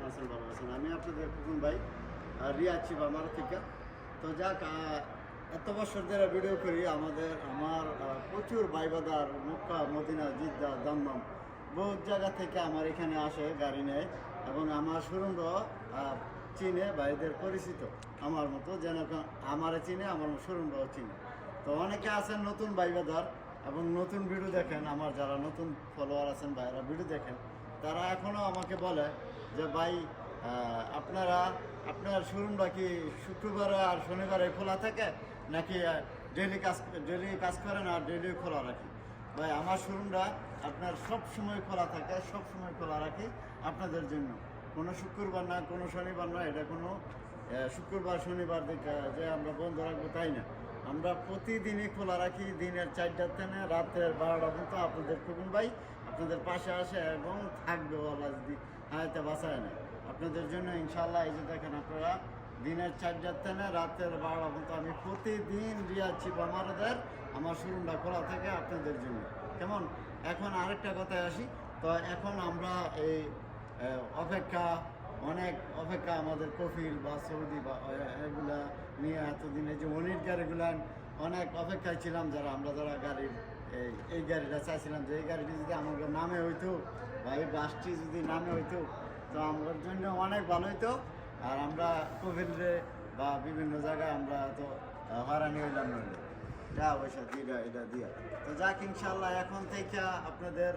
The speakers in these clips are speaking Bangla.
আছেন ভালো আছেন। আমি আপনাদের খোকন ভাই রিয়াজ আমার থেকে। তো যাক, এত বছর ধরে ভিডিও করি। আমার প্রচুর ভাইবাদার মক্কা, মদিনা, জিদ্দা, দাম্মাম বহুত জায়গা থেকে আমার এখানে আসে গাড়ি নেয়, এবং আমার শোরুমটাও চিনে, ভাইদের পরিচিত আমার মতো, যেন আমারে চিনে, আমার শোরুমটাও চিনে। তো অনেকে আছেন নতুন ভাইবাদার এবং নতুন ভিডিও দেখেন। আমার যারা নতুন ফলোয়ার আছেন, ভাইরা ভিডিও দেখেন, তারা এখনও আমাকে বলে যে ভাই আপনার শোরুমটা কি শুক্রবারে আর শনিবারে খোলা থাকে, নাকি ডেলি কাজ করেন আর ডেলি খোলা রাখি? ভাই, আমার শোরুমটা আপনার সব সময় খোলা থাকে, সব সময় খোলা রাখি আপনাদের জন্য। কোনো শুক্রবার না, কোনো শনিবার না, এটা কোনো শুক্রবার শনিবার দেখে যে আমরা বন্ধ রাখবো তাই না। আমরা প্রতিদিনই খোলা রাখি, দিনের 4টার থেকে রাতের 12টা পর্যন্ত। আপনাদের খোকন ভাই আপনাদের পাশে আসে এবং থাকবে, ওলা যদি হায়াতে বাঁচায় না আপনাদের জন্য ইনশাল্লাহ। এই যে দেখেন, আপনারা দিনের 4টার থেকে রাতের 12টা পর্যন্ত আমি প্রতিদিন রিয়াচ্ছি আমার শোরুমটা খোলা থাকে আপনাদের জন্য। কেমন? এখন আরেকটা কথায় আসি। তো এখন আমরা এই অনেক অপেক্ষা আমাদের কফিল বা সৌদি বা এগুলা নিয়ে এতদিনে যে অনির গাড়িগুলা অনেক অপেক্ষায় ছিলাম, যারা গাড়ির এই গাড়িটা চাইছিলাম যে এই গাড়িটি যদি আমাদের নামে হইতো বা এই বাসটি যদি নামে হইতো, তো আমার জন্য অনেক ভালো হইতো। আর আমরা কফিলরে বা বিভিন্ন জায়গায় আমরা তো হয়রানি হইলাম না, টাকা পয়সা এটা দিয়া। তো যাক, ইনশাল্লাহ এখন থেকে আপনাদের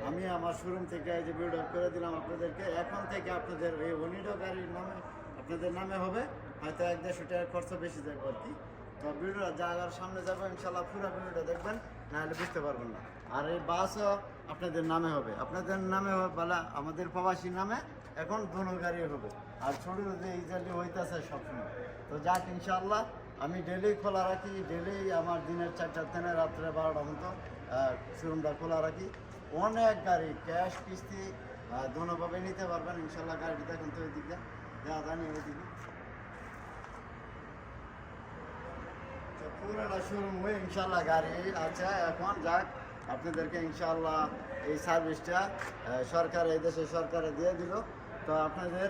আমি আমার শোরুম থেকে এই যে ভিডিও করে দিলাম আপনাদেরকে, এখন থেকে আপনাদের এই অনিডো গাড়ির নামে আপনাদের নামে হবে। হয়তো 1-1.5 টাকা খরচ বেশি যাবে আর কি। তো ভিডিও জায়গার সামনে যাবো ইনশাল্লাহ, পুরো ভিডিওটা দেখবেন, নাহলে বুঝতে পারবেন না। আর এই বাসও আপনাদের নামে হবে, আপনাদের নামে বলা আমাদের প্রবাসীর নামে এখন দোনো গাড়ি হবে। আর ছোটো যে ইজালি হইতেছে সবসময়। তো যাক, ইনশাল্লাহ আমি ডেলি খোলা রাখি, ডেলি আমার দিনের 4টার থেকে রাত্রে 12টা মতো শোরুমটা খোলা রাখি। অনেক গাড়ি ক্যাশ কিস্তি দোনোভাবে নিতে পারবেন ইনশাল্লাহ। গাড়িটি দেখুন তো ওইদিকে, যা জানি ওইদিকে পুরোটা শোরুম হয়ে ইনশাল্লাহ গাড়ি আছে এখন। যাক, আপনাদেরকে ইনশাল্লাহ এই সার্ভিসটা এই দেশের সরকারে দিয়ে দিল। তো আপনাদের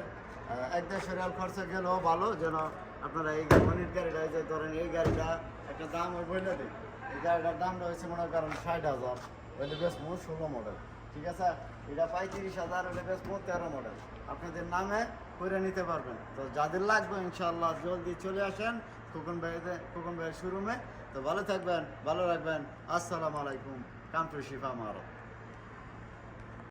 1-1.5 টাকা খরচা গেলেও ভালো, যেন আপনারা এই অনির গাড়িটা যে ধরেন, এই গাড়িটা একটা দাম ওই বলে দিই। এই গাড়িটার দামটা হয়েছে মনে করেন 60,000, ওইটা বেশ 16 মডেল, ঠিক আছে। এটা 35,000, ওইটা বেশ 13 মডেল। আপনাদের নামে করে নিতে পারবেন। তো যাদের লাগবে ইনশাল্লাহ জলদি চলে আসেন খোকন ভাইয়ের শোরুমে। তো ভালো থাকবেন, ভালো রাখবেন। আসসালামু আলাইকুম। কাম টু শিফা মারো।